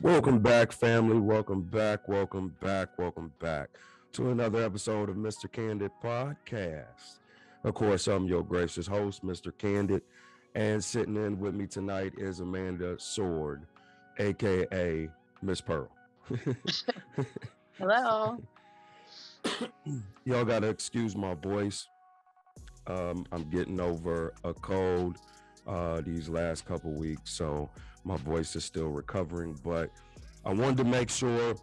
Welcome back, family. Welcome back. Welcome back. Welcome back to another episode of Mr. Candid Podcast. Of course, I'm your gracious host, Mr. Candid, and sitting in with me tonight is Amanda Sword, aka Miss Pearl. Hello. Y'all gotta excuse my voice. I'm getting over a cold these last couple weeks, so my voice is still recovering. But I wanted to make sure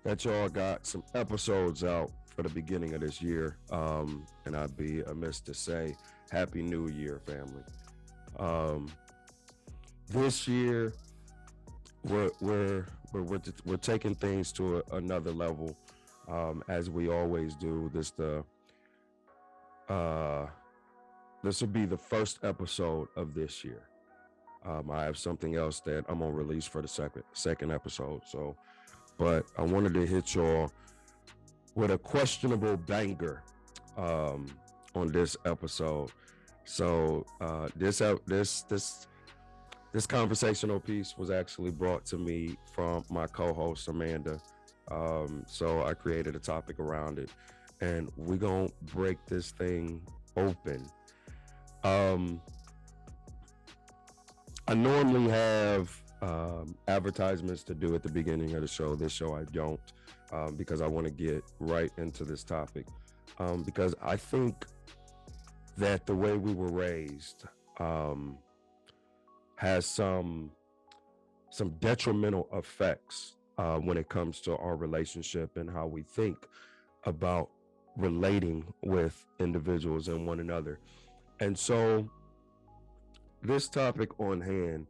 that y'all got some episodes out for the beginning of this year. And I'd be amiss to say Happy New Year, family. Um, this year, we're taking things to another level, as we always do. Uh, this will be the first episode of this year. I have something else that I'm gonna release for the second episode. So, but I wanted to hit y'all with a questionable banger um, on this episode. So this conversational piece was actually brought to me from my co-host Amanda. So I created a topic around it, and we're gonna break this thing open. Um, I normally have advertisements to do at the beginning of the show. This show I don't, because I want to get right into this topic. Because I think that the way we were raised has some detrimental effects when it comes to our relationship and how we think about relating with individuals and one another. And so this topic on hand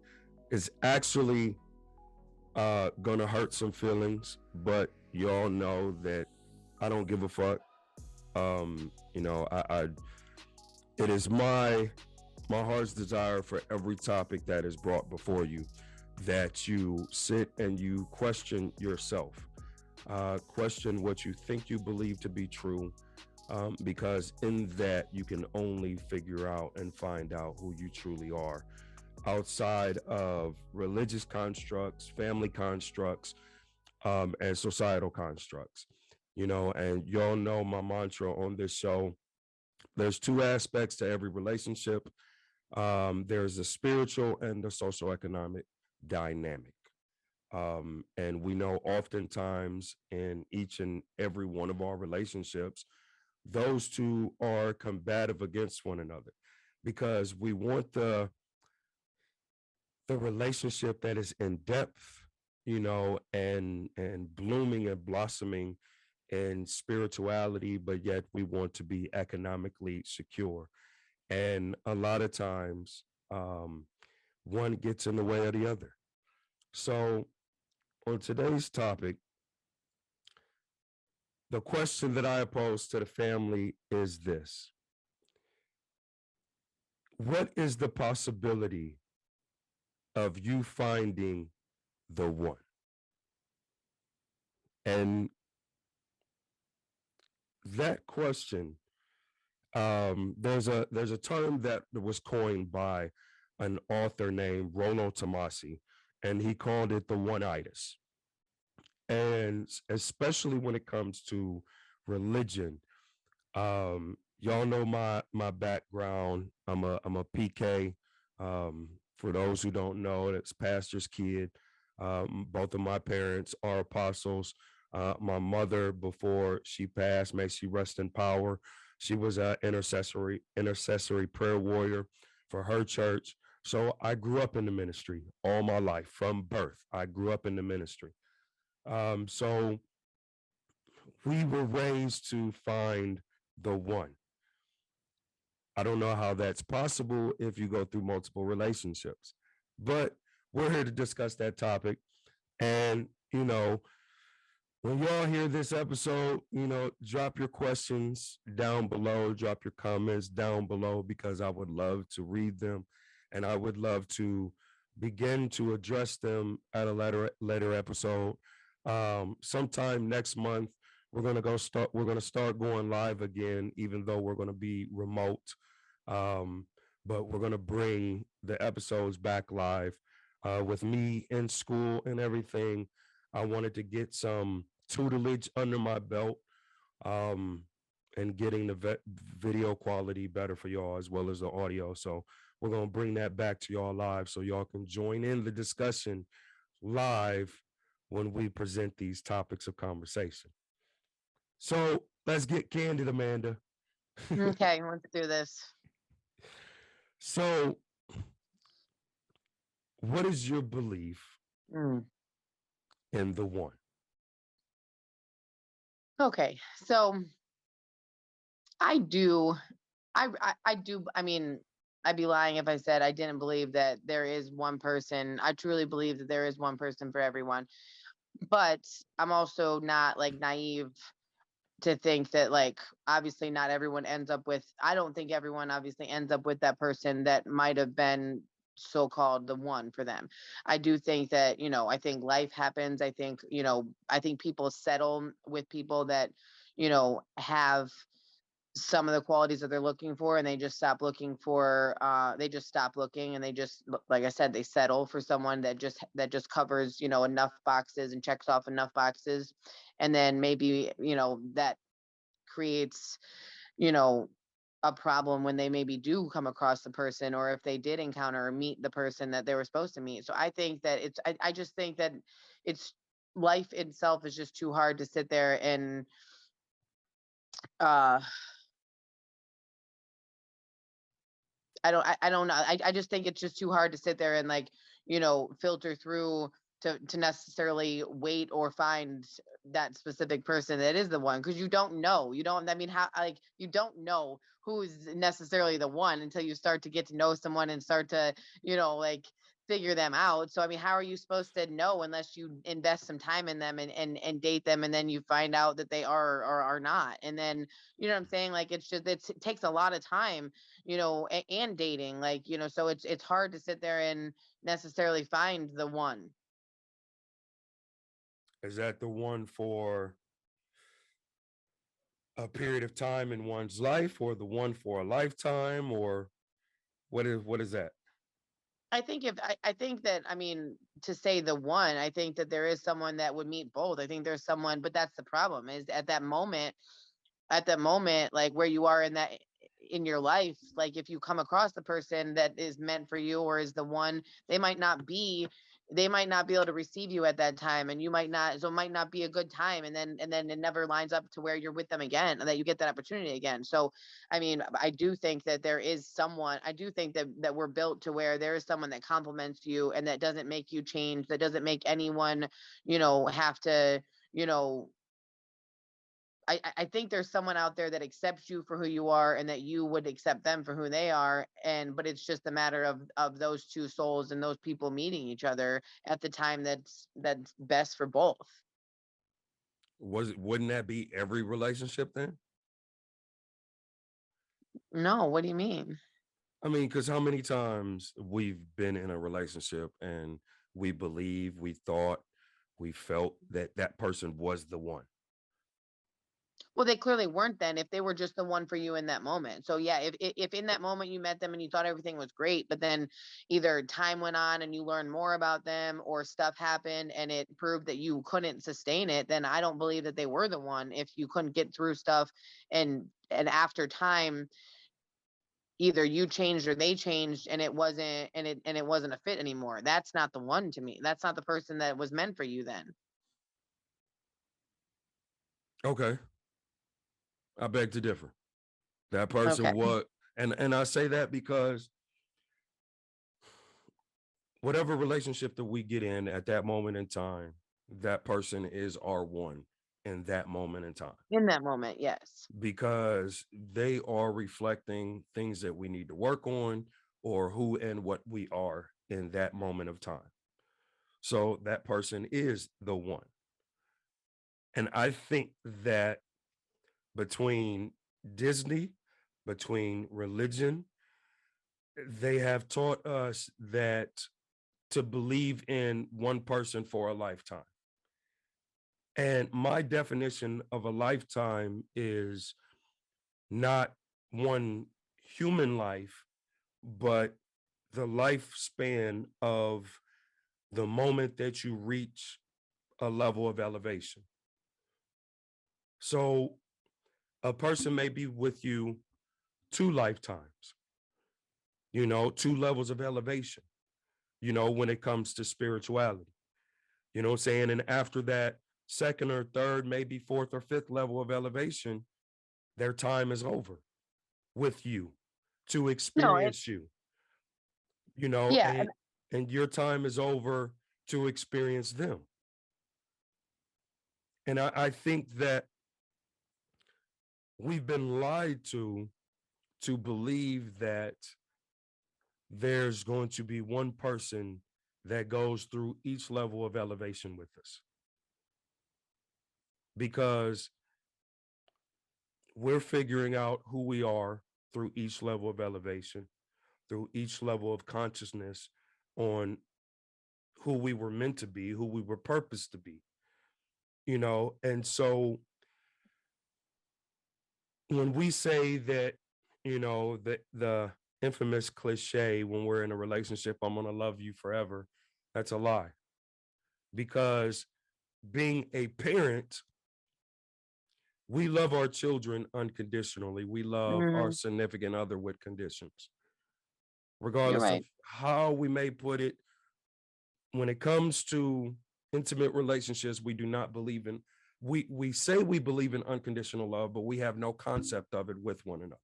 is actually gonna hurt some feelings, but y'all know that I don't give a fuck. I it is my heart's desire for every topic that is brought before you that you sit and you question yourself, question what you think you believe to be true, because in that you can only figure out and find out who you truly are outside of religious constructs, family constructs, and societal constructs. And y'all know my mantra on this show. There's two aspects to every relationship. There's a spiritual and a socioeconomic dynamic. And we know oftentimes in each and every one of our relationships, those two are combative against one another because we want the relationship that is in depth, and blooming and blossoming in spirituality, but yet we want to be economically secure. And a lot of times, one gets in the way of the other. So, on today's topic, the question that I pose to the family is this: what is the possibility of you finding the one? And that question, there's a term that was coined by an author named Rollo Tomasi, and he called it the one-itis. And especially when it comes to religion, y'all know my background. I'm a PK. For those who don't know, that's pastor's kid. Both of my parents are apostles. My mother, before she passed, may she rest in power, she was an intercessory prayer warrior for her church. So I grew up in the ministry all my life from birth. I grew up in the ministry. So we were raised to find the one. I don't know how that's possible if you go through multiple relationships, but we're here to discuss that topic. And, when y'all hear this episode, drop your questions down below, drop your comments down below, because I would love to read them and I would love to begin to address them at a later episode. Sometime next month, we're gonna start going live again, even though we're gonna be remote. Um, but we're gonna bring the episodes back live. With me in school and everything, I wanted to get some tutelage under my belt, um, and getting the video quality better for y'all as well as the audio. So we're going to bring that back to y'all live so y'all can join in the discussion live when we present these topics of conversation. So let's get candid, Amanda. Okay, let's do this. So, what is your belief Mm. in the one? Okay, so I do, I do. I mean, I'd be lying if I said I didn't believe that there is one person. I truly believe that there is one person for everyone. But I'm also not like naive to think that like obviously not everyone ends up with. I don't think everyone obviously ends up with that person that might have been so-called the one for them. I do think that, I think life happens. I think, I think people settle with people that, have some of the qualities that they're looking for, and they just stop looking for they just stop looking, and they just, like I said, they settle for someone that just covers, enough boxes and checks off enough boxes. And then maybe, that creates, you know a problem when they maybe do come across the person, or if they did encounter or meet the person that they were supposed to meet. So I think that I just think that it's life itself is just too hard to sit there and uh I don't know. I just think it's just too hard to sit there and like, filter through to necessarily wait or find that specific person that is the one, because you don't know. You don't, I mean, how, like, you don't know who's necessarily the one until you start to get to know someone and start to, like, figure them out. So I mean, how are you supposed to know unless you invest some time in them and date them, and then you find out that they are or are not. And then, you know what I'm saying? Like, it takes a lot of time, and dating, like, so it's hard to sit there and necessarily find the one. Is that the one for a period of time in one's life, or the one for a lifetime, or what is that? I think that, I mean, to say the one, I think that there is someone that would meet both. I think there's someone, but that's the problem, is at that moment, like where you are in your life, like if you come across the person that is meant for you or is the one, they might not be able to receive you at that time, and you might not, so it might not be a good time, and then it never lines up to where you're with them again, and that you get that opportunity again. So I mean, I do think that there is someone, I do think that we're built to where there is someone that compliments you, and that doesn't make you change, that doesn't make anyone, have to, you know I think there's someone out there that accepts you for who you are, and that you would accept them for who they are. And but it's just a matter of those two souls and those people meeting each other at the time that's best for both. Wouldn't that be every relationship then? No, what do you mean? I mean, because how many times we've been in a relationship and we believe, we thought, we felt that that person was the one. Well, they clearly weren't then if they were just the one for you in that moment. So yeah, if in that moment you met them and you thought everything was great, but then either time went on and you learned more about them, or stuff happened and it proved that you couldn't sustain it, then I don't believe that they were the one. If you couldn't get through stuff, and after time either you changed or they changed, and it wasn't a fit anymore, that's not the one to me. That's not the person that was meant for you then. Okay, I beg to differ. That Okay. person was, and I say that because whatever relationship that we get in at that moment in time, that person is our one in that moment in time, In that moment, yes. because they are reflecting things that we need to work on, or who and what we are in that moment of time. So that person is the one. And I think that between Disney, between religion, they have taught us that to believe in one person for a lifetime. And my definition of a lifetime is not one human life, but the lifespan of the moment that you reach a level of elevation. So a person may be with you 2 lifetimes, two levels of elevation, when it comes to spirituality. You know what I'm saying? And after that second or third, maybe fourth or fifth level of elevation, their time is over with you to No, it experience you, you know, yeah, and and your time is over to experience them. And I think that we've been lied to believe that there's going to be one person that goes through each level of elevation with us, because we're figuring out who we are through each level of elevation, through each level of consciousness on who we were meant to be, who we were purposed to be, And so when we say that, the infamous cliche, when we're in a relationship, I'm going to love you forever, that's a lie. Because being a parent, we love our children unconditionally. We love our mhm, significant other with conditions, you're regardless of right. how we may put it. When it comes to intimate relationships, we do not believe in, we say we believe in unconditional love, but we have no concept of it with one another.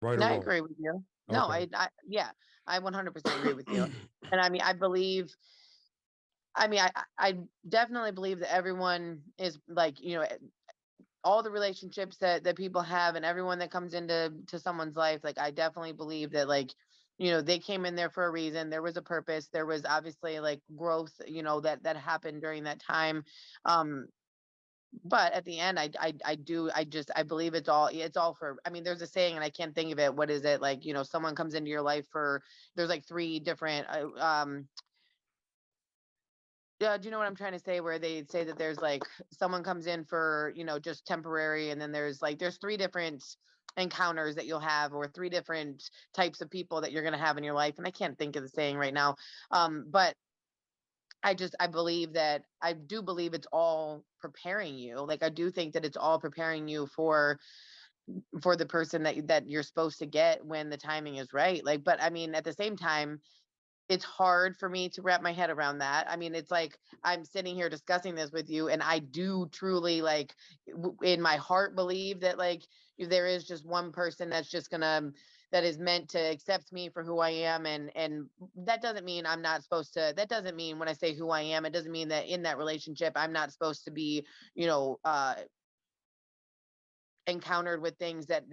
Right or I wrong? agree with you. No, Okay. yeah, I 100% agree with you. And I mean, I definitely believe that everyone is like, all the relationships that people have and everyone that comes into someone's life, like I definitely believe that, like, they came in there for a reason. There was a purpose. There was obviously like growth, that happened during that time. Um, but at the end, I believe it's all for, I mean, there's a saying and I can't think of it. What is it? Like, someone comes into your life for, there's like three different yeah, do you know what I'm trying to say? Where they say that there's like someone comes in for, just temporary, and then there's three different encounters that you'll have, or three different types of people that you're gonna have in your life. And I can't think of the saying right now. But I believe that I do believe it's all preparing you. Like I do think that it's all preparing you for the person that you're supposed to get when the timing is right. Like, but I mean, at the same time, it's hard for me to wrap my head around that. I mean, it's like I'm sitting here discussing this with you, and I do truly, like, in my heart, believe that, like, there is just one person that's just gonna, that is meant to accept me for who I am. And that doesn't mean I'm not supposed to, that doesn't mean when I say who I am, it doesn't mean that in that relationship I'm not supposed to be, you know, uh encountered with things that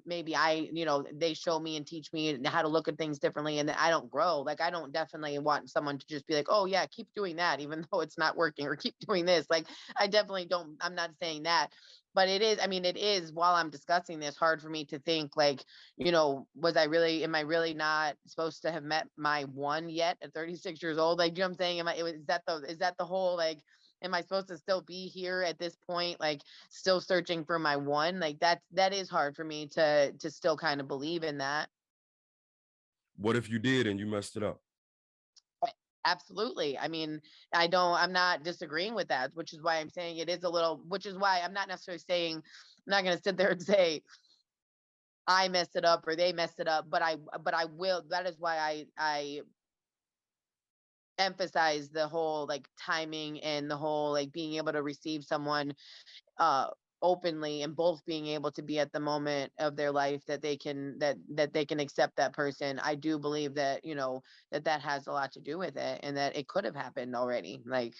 maybe they show me and teach me how to look at things differently, and that I don't grow. Like I don't definitely want someone to just be like, oh yeah, keep doing that even though it's not working, or keep doing this. Like I definitely don't, I'm not saying that. But it is, I mean, it is, while I'm discussing this, hard for me to think like, was I really, am I really not supposed to have met my one yet at 36 years old? Like, you know what I'm saying? Am I, is that the whole, like, am I supposed to still be here at this point, like still searching for my one? Like that is hard for me to still kind of believe in that. What if you did and you messed it up? Absolutely. I mean, I'm not disagreeing with that, which is why I'm saying it is a little, which is why I'm not necessarily saying, I'm not going to sit there and say I messed it up or they messed it up, but I will. That is why I emphasize the whole like timing and the whole like being able to receive someone uh openly, and both being able to be at the moment of their life that they can accept that person. I do believe that that has a lot to do with it, and that it could have happened already. Like,